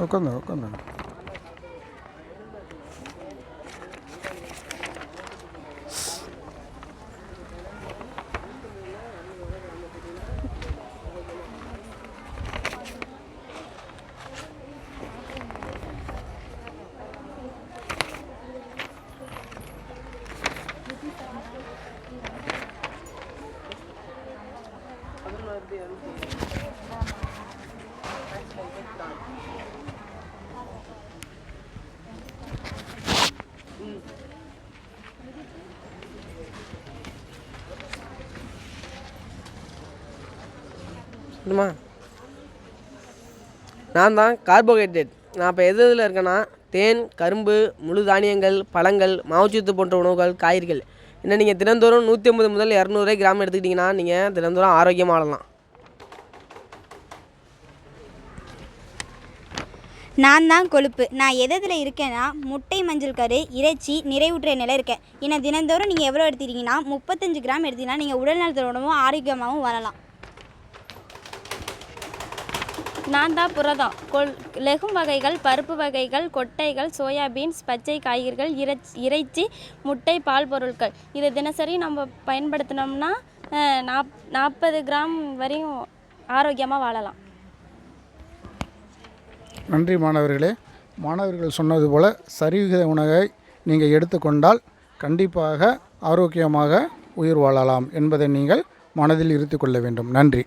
உட்காந்து உட்காந்து. நான் தான் கார்போஹைட்ரேட். நான் இப்போ எதில் இருக்கேன்னா தேன், கரும்பு, முழு தானியங்கள், பழங்கள், மாவுச்சத்து போன்ற உணவுகள், காய்கறிகள் இன்னும் நீங்கள் தினந்தோறும் 150 முதல் 200 கிராம் எடுத்துக்கிட்டிங்கன்னா நீங்கள் தினந்தோறும் ஆரோக்கியமாக வாழலாம். நான் தான் கொழுப்பு. நான் எதில் இருக்கேன்னா முட்டை, மஞ்சள் கரு, இறைச்சி, நிறைவுற்ற நிலை இருக்கேன். இன்னும் தினந்தோறும் நீங்கள் எவ்வளோ எடுத்துக்கிட்டிங்கன்னா 35 கிராம் எடுத்திங்கன்னா நீங்கள் உடல் நலத்தோடவும் ஆரோக்கியமாகவும் வாழலாம். நான் தான் புரதம். லெகும் வகைகள், பருப்பு வகைகள், கொட்டைகள், சோயாபீன்ஸ், பச்சை காய்கறிகள், இறைச்சி, முட்டை, பால் பொருட்கள் இதை தினசரி நம்ம பயன்படுத்தினோம்னா 40 கிராம் வரையும் ஆரோக்கியமாக வாழலாம். நன்றி மாணவர்களே. மாணவர்கள் சொன்னது போல் சரிவிகித உணவை நீங்கள் எடுத்துக்கொண்டால் கண்டிப்பாக ஆரோக்கியமாக உயிர் வாழலாம் என்பதை நீங்கள் மனதில் இருத்தி கொள்ள வேண்டும். நன்றி.